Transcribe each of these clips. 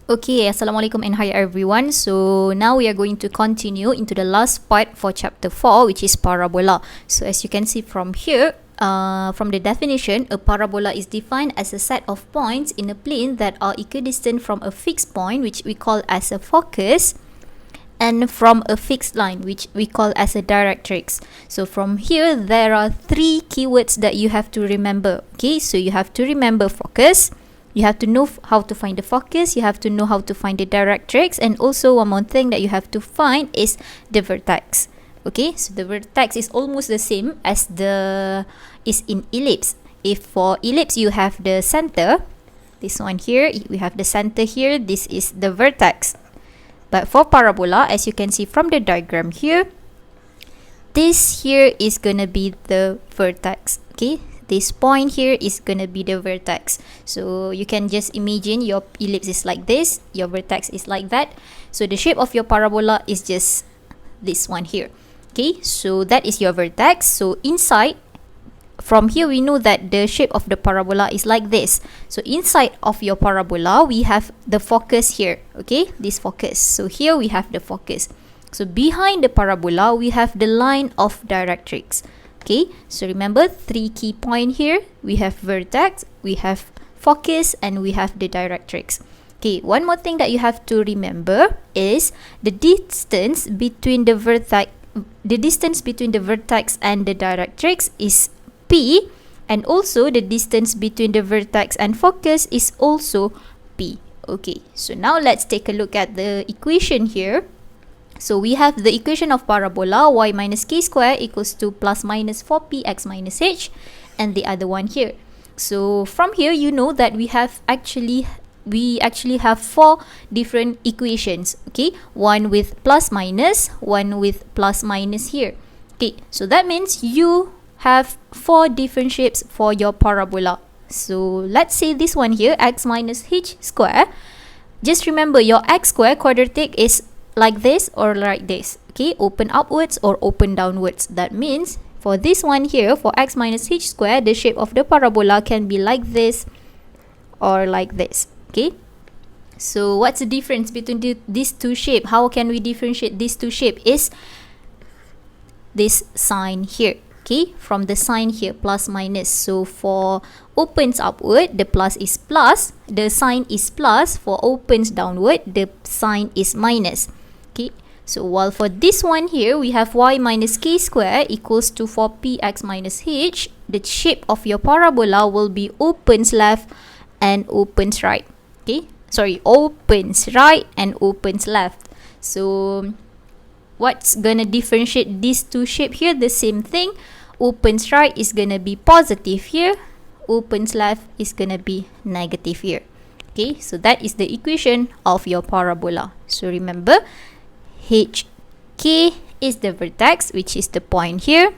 Okay, Assalamualaikum and hi everyone. So now we are going to continue into the last part for chapter 4, which is parabola. So as you can see from here, from the definition, a parabola is defined as a set of points in a plane that are equidistant from a fixed point, which we call as a focus, and from a fixed line, which we call as a directrix. So from here, there are three keywords that you have to remember. Okay, so you have to remember focus. You have to know how to find the focus, you have to know how to find the directrix, and also one more thing that you have to find is the vertex. Okay, so the vertex is almost the same as is in ellipse. If for ellipse you have the center, this one here, we have the center here, this is the vertex. But for parabola, as you can see from the diagram here, this here is gonna be the vertex. Okay, this point here is gonna be the vertex. So you can just imagine your ellipse is like this, your vertex is like that. So the shape of your parabola is just this one here. Okay, so that is your vertex. So inside, from here we know that the shape of the parabola is like this. So inside of your parabola, we have the focus here. Okay, this focus. So here we have the focus. So behind the parabola, we have the line of directrix. Okay, so remember three key points here. We have vertex, we have focus, and we have the directrix. Okay, one more thing that you have to remember is the distance between the vertex. The distance between the vertex and the directrix is P, and also the distance between the vertex and focus is also P. Okay, so now let's take a look at the equation here. So we have the equation of parabola y minus k square equals to plus minus 4p x minus h, and the other one here. So from here you know that we actually have four different equations. Okay, one with plus minus, one with plus minus here. Okay, so that means you have four different shapes for your parabola. So let's say this one here, x minus h square. Just remember your x square quadratic is like this or like this. Okay, open upwards or open downwards. That means for this one here, for x minus h square, the shape of the parabola can be like this or like this. Okay, so what's the difference between these two shapes? How can we differentiate these two shapes? Is this sign here. Okay, from the sign here, plus minus. So for opens upward, the plus is plus, the sign is plus. For opens downward, the sign is minus. Okay, so while for this one here, we have y minus k square equals to 4p x minus h. The shape of your parabola will be opens left and opens right. Okay, sorry, opens right and opens left. So what's gonna differentiate these two shapes here? The same thing. Opens right is gonna be positive here, opens left is gonna be negative here. Okay, so that is the equation of your parabola. So remember, HK is the vertex, which is the point here.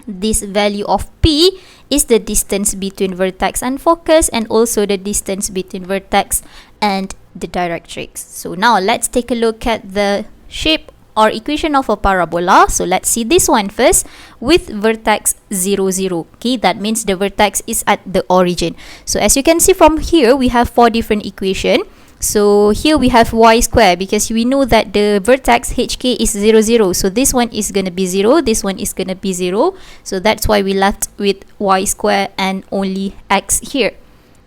This value of P is the distance between vertex and focus, and also the distance between vertex and the directrix. So now let's take a look at the shape or equation of a parabola. So let's see this one first with vertex 0, 0. Okay, that means the vertex is at the origin. So as you can see from here, we have four different equations. So here we have y square, because we know that the vertex HK is 0, 0. So this one is going to be 0, this one is going to be 0. So that's why we left with y square and only x here.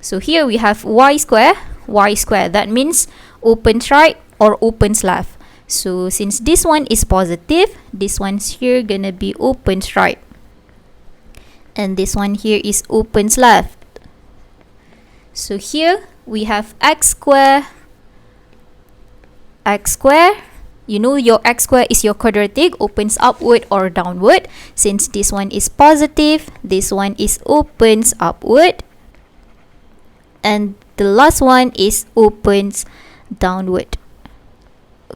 So here we have y square. That means opens right or opens left. So since this one is positive, this one's here gonna be opens right, and this one here is opens left. So here we have x square. You know your x square is your quadratic, opens upward or downward. Since this one is positive, this one is opens upward, and the last one is opens downward.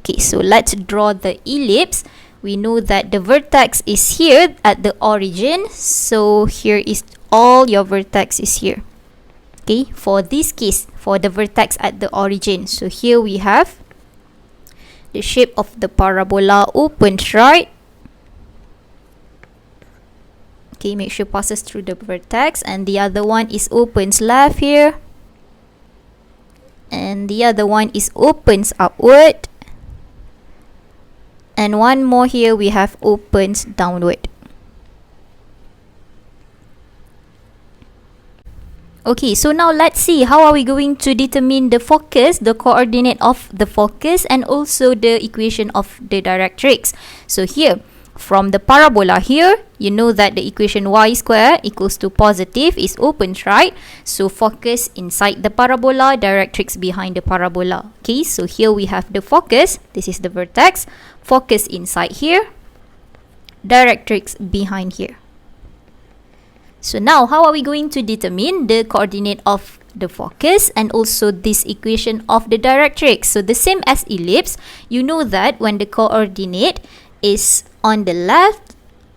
Okay, so let's draw the ellipse. We know that the vertex is here at the origin. So here is all your vertex is here. Okay, for this case, for the vertex at the origin. So here we have the shape of the parabola opens right. Okay, make sure passes through the vertex, and the other one is opens left here. and the other one is opens upward, and one more here we have opens downward. Okay, so now let's see how are we going to determine the focus, the coordinate of the focus, and also the equation of the directrix. So here, from the parabola here, you know that the equation y square equals to positive is opens, right? So focus inside the parabola, directrix behind the parabola. Okay, so here we have the focus, this is the vertex, focus inside here, directrix behind here. So now, how are we going to determine the coordinate of the focus and also this equation of the directrix? So the same as ellipse, you know that when the coordinate is on the left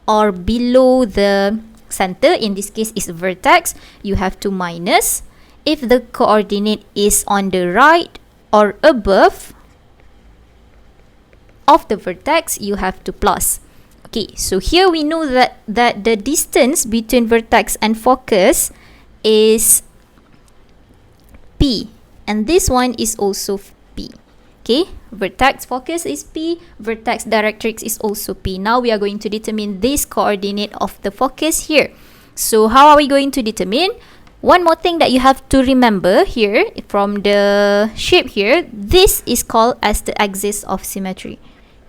or below the center, in this case is vertex, you have to minus. If the coordinate is on the right or above of the vertex, you have to plus. Okay, so here we know that the distance between vertex and focus is P, and this one is also P. Okay, vertex focus is P, vertex directrix is also P. Now we are going to determine this coordinate of the focus here. So how are we going to determine? One more thing that you have to remember here from the shape here, this is called as the axis of symmetry.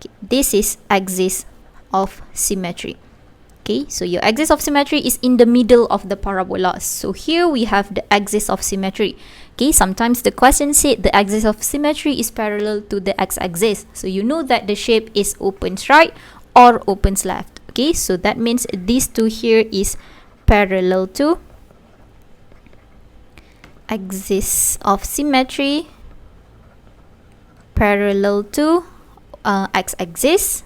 Okay, this is axis of symmetry. Okay, so your axis of symmetry is in the middle of the parabola. So here we have the axis of symmetry. Okay, sometimes the question said the axis of symmetry is parallel to the x-axis. So you know that the shape is opens right or opens left. Okay, so that means these two here is parallel to axis of symmetry, parallel to x-axis.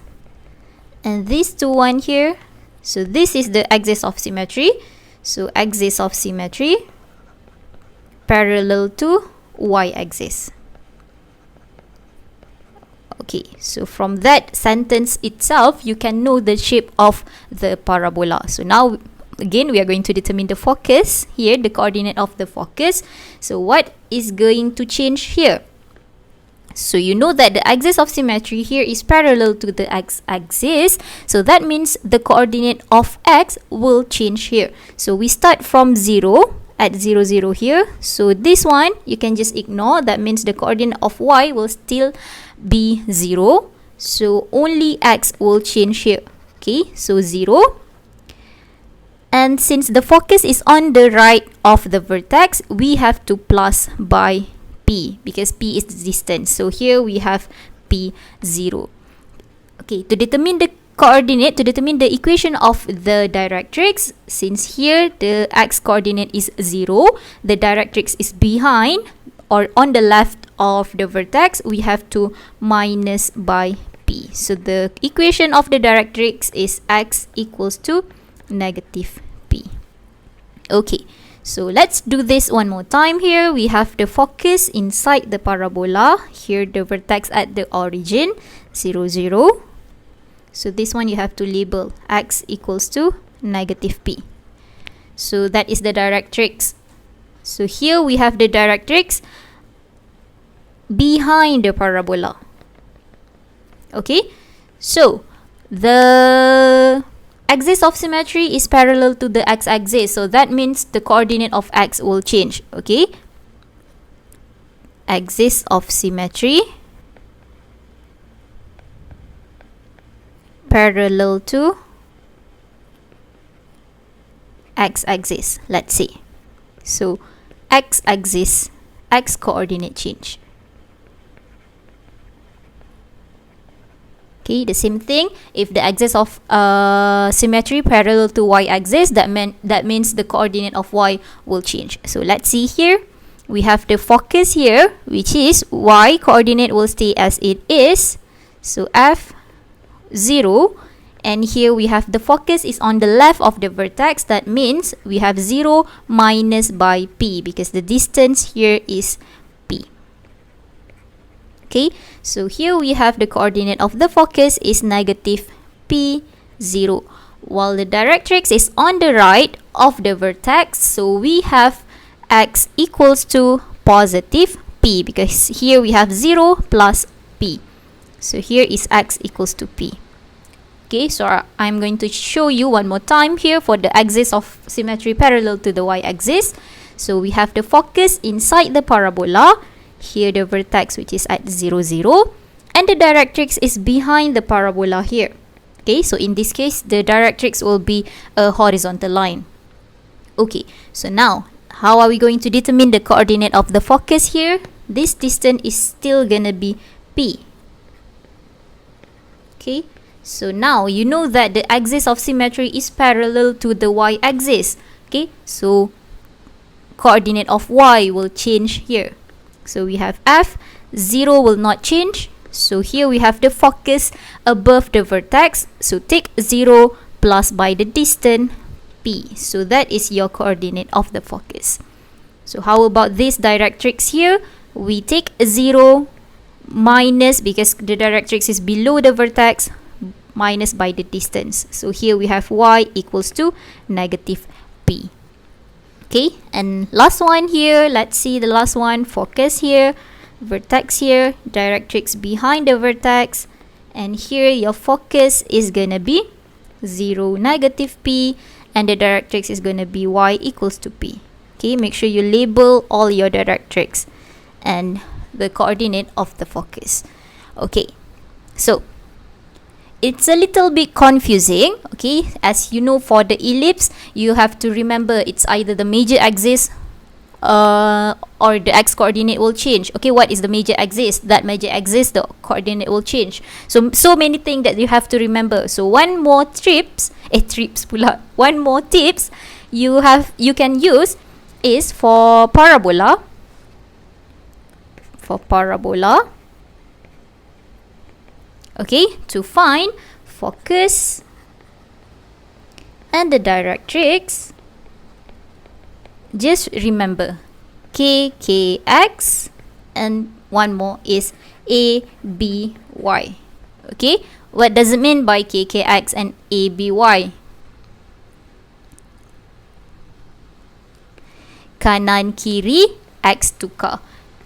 And these two one here, so this is the axis of symmetry. So axis of symmetry parallel to y-axis. Okay, so from that sentence itself, you can know the shape of the parabola. So now again, we are going to determine the focus here, the coordinate of the focus. So what is going to change here? So you know that the axis of symmetry here is parallel to the x-axis. So that means the coordinate of x will change here. So we start from 0 at 0, 0 here. So this one, you can just ignore. That means the coordinate of y will still be 0. So only x will change here. Okay, so 0. And since the focus is on the right of the vertex, we have to plus by P, because P is the distance. So here we have P0. Okay, to determine the coordinate, to determine the equation of the directrix, since here the x coordinate is 0, the directrix is behind or on the left of the vertex, we have to minus by P. So the equation of the directrix is x equals to negative P. Okay. So let's do this one more time here. We have the focus inside the parabola. Here the vertex at the origin, 0, 0. So this one you have to label x equals to negative P. So that is the directrix. So here we have the directrix behind the parabola. Okay. So the axis of symmetry is parallel to the x-axis, so that means the coordinate of x will change. Okay, axis of symmetry parallel to x-axis. Let's see. So x-axis, x coordinate change. Okay, the same thing. If the axis of symmetry parallel to y-axis, that means the coordinate of y will change. So let's see here. We have the focus here, which is y coordinate will stay as it is. So F0. And here we have the focus is on the left of the vertex. That means we have 0 minus by P, because the distance here is P. Okay, so here we have the coordinate of the focus is negative P0, while the directrix is on the right of the vertex. So we have x equals to positive p, because here we have 0 plus p. So here is x equals to p. Okay, so I'm going to show you one more time here for the axis of symmetry parallel to the y-axis. So we have the focus inside the parabola. Here the vertex which is at 0, 0. And the directrix is behind the parabola here. Okay, so in this case, the directrix will be a horizontal line. Okay, so now, how are we going to determine the coordinate of the focus here? This distance is still gonna be p. Okay, so now you know that the axis of symmetry is parallel to the y-axis. Okay, so coordinate of y will change here. So we have f, 0 will not change. So here we have the focus above the vertex. So take 0 plus by the distance p. So that is your coordinate of the focus. So how about this directrix here? We take 0 minus, because the directrix is below the vertex, minus by the distance. So here we have y equals to negative p. Okay, and last one here, let's see the last one. Focus here, vertex here, directrix behind the vertex, and here your focus is gonna be 0, negative p, and the directrix is gonna be y equals to p. Okay, make sure you label all your directrix and the coordinate of the focus. Okay, so it's a little bit confusing. Okay, as you know, for the ellipse, you have to remember it's either the major axis or the x coordinate will change. Okay, what is the major axis? That major axis, the coordinate will change. So many things that you have to remember. So one more one more tips you can use is for parabola. Okay, to find focus and the directrix, just remember KKX, and one more is ABY. Okay, what does it mean by KKX and ABY? Kanan kiri X tukar,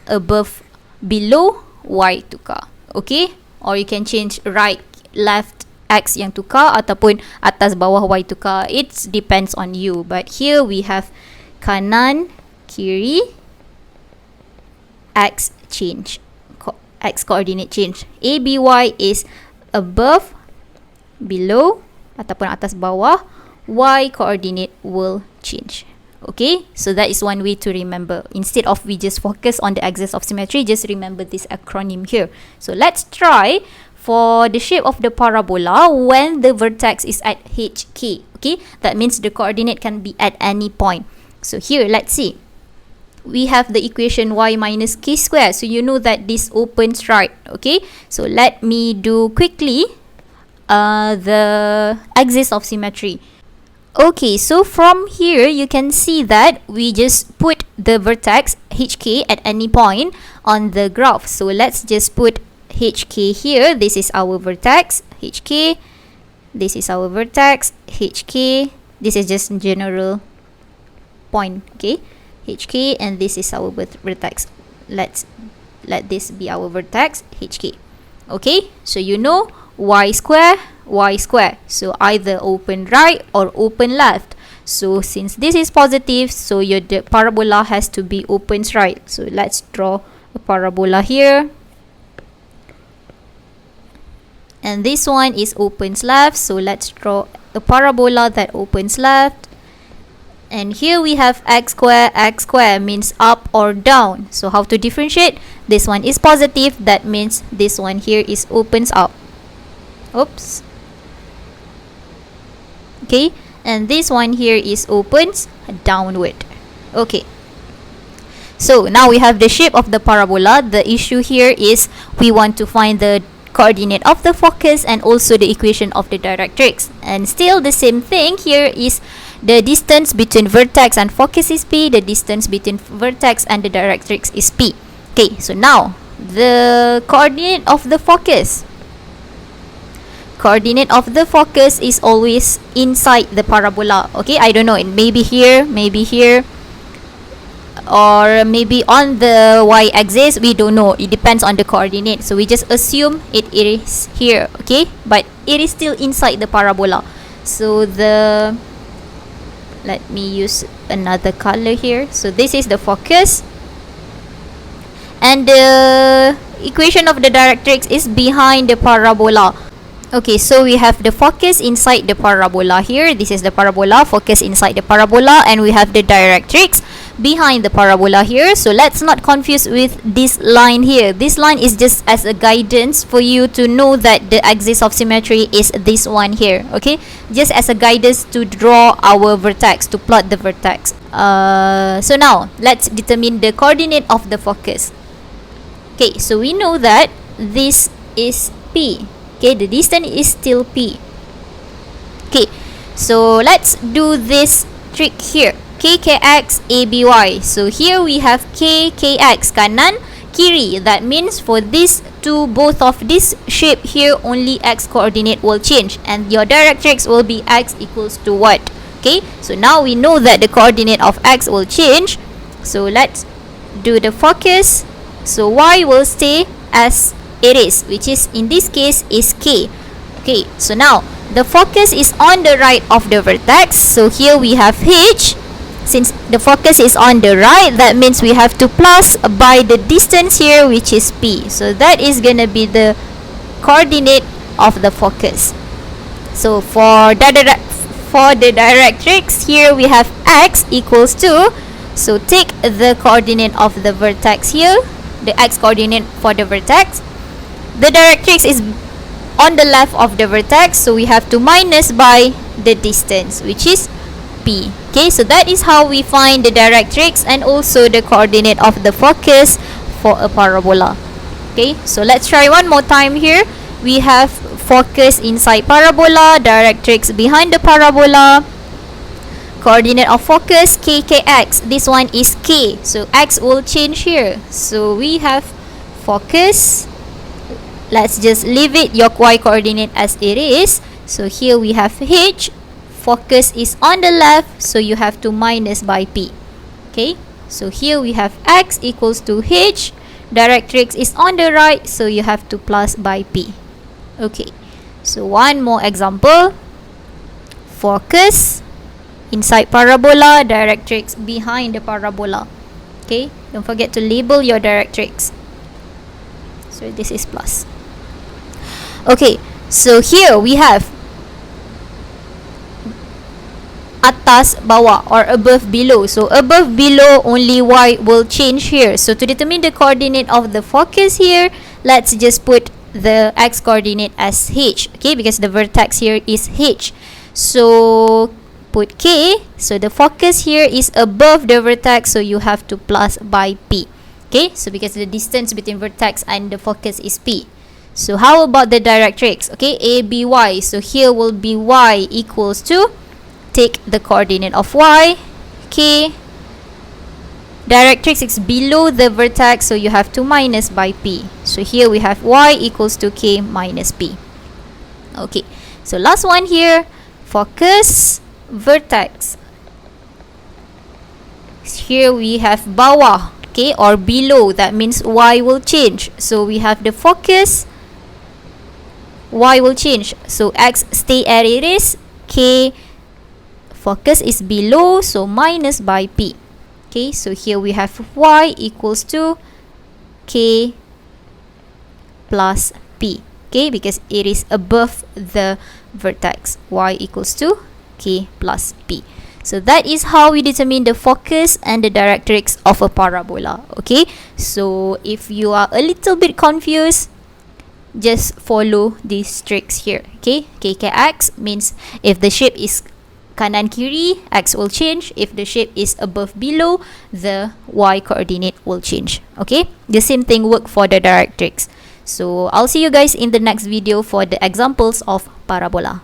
above below Y tukar. Okay, or you can change right left X yang tukar ataupun atas bawah Y tukar. It depends on you, but here we have kanan kiri X change, X coordinate change. ABY is above, below ataupun atas bawah. Y coordinate will change. Okay, so that is one way to remember. Instead of we just focus on the axis of symmetry, just remember this acronym here. So let's try for the shape of the parabola when the vertex is at HK. Okay, that means the coordinate can be at any point. So here, let's see. We have the equation y minus k square. So you know that this opens right. Okay, so let me do quickly the axis of symmetry. Okay, so from here you can see that we just put the vertex HK at any point on the graph. So let's just put HK here. This is our vertex HK. This is our vertex HK. This is just general point. Okay, HK, and this is our vertex. Let this be our vertex HK. Okay, so you know y square. So either open right or open left. So since this is positive, so your parabola has to be opens right. So let's draw a parabola here. And this one is opens left. So let's draw a parabola that opens left. And here we have x square means up or down. So how to differentiate? This one is positive, that means this one here is opens up. Oops. Okay, and this one here is opens downward. Okay, so now we have the shape of the parabola. The issue here is we want to find the coordinate of the focus and also the equation of the directrix. And still the same thing here is the distance between vertex and focus is p. The distance between vertex and the directrix is p. Okay, so now the coordinate of the focus. Coordinate of the focus is always inside the parabola. Okay, I don't know, it may be here, maybe here. or maybe on the y-axis, we don't know. It depends on the coordinate. So we just assume it is here, okay? But it is still inside the parabola. So let me use another color here. So this is the focus. And the equation of the directrix is behind the parabola. Okay, so we have the focus inside the parabola here. This is the parabola, focus inside the parabola, and we have the directrix behind the parabola here. So let's not confuse with this line here. This line is just as a guidance for you to know that the axis of symmetry is this one here, okay? Just as a guidance to draw our vertex, to plot the vertex. So now let's determine the coordinate of the focus. Okay, so we know that this is P. Okay, the distance is still P. Okay, so let's do this trick here. KKX ABY. So here we have KKX, kanan, kiri. That means for these two, both of this shape here, only x coordinate will change, and your directrix will be x equals to what? Okay, so now we know that the coordinate of x will change. So let's do the focus. So y will stay as it is, which is in this case is k. Okay, so now the focus is on the right of the vertex. So here we have h. Since the focus is on the right, that means we have to plus by the distance here, which is p. So that is gonna be the coordinate of the focus. So for the directrix here, we have x equals to, so take the coordinate of the vertex here, the x coordinate for the vertex. The directrix is on the left of the vertex, so we have to minus by the distance, which is p. Okay, so that is how we find the directrix and also the coordinate of the focus for a parabola. Okay, so let's try one more time here. We have focus inside parabola, directrix behind the parabola. Coordinate of focus KKX. This one is k, so x will change here. So we have focus. Let's just leave it your y coordinate as it is. So here we have h. Focus is on the left, so you have to minus by p. Okay, so here we have x equals to h. Directrix is on the right, so you have to plus by p. Okay, so one more example. Focus inside parabola, directrix behind the parabola. Okay, don't forget to label your directrix. So this is plus. Okay, so here we have atas, bawah, or above, below. So above, below, only y will change here. So to determine the coordinate of the focus here, let's just put the x coordinate as h, okay, because the vertex here is h. So put k. So the focus here is above the vertex, so you have to plus by p. Okay, so because the distance between vertex and the focus is p. So how about the directrix? Okay, ABY. So here will be y equals to, take the coordinate of y, k. Directrix is below the vertex, so you have to minus by p. So here we have y equals to k minus p. Okay, so last one here, focus, vertex. Here we have bawah, okay, or below. That means y will change. So we have the focus, y will change. So x stay as it is, k, focus is below, so minus by p. Okay, so here we have y equals to k plus p. Okay, because it is above the vertex. Y equals to k plus p. So that is how we determine the focus and the directrix of a parabola. Okay, so if you are a little bit confused, just follow these tricks here. Okay, KKX means if the shape is kanan kiri, x will change. If the shape is above below, the y coordinate will change. Okay, the same thing work for the directrix. So I'll see you guys in the next video for the examples of parabola.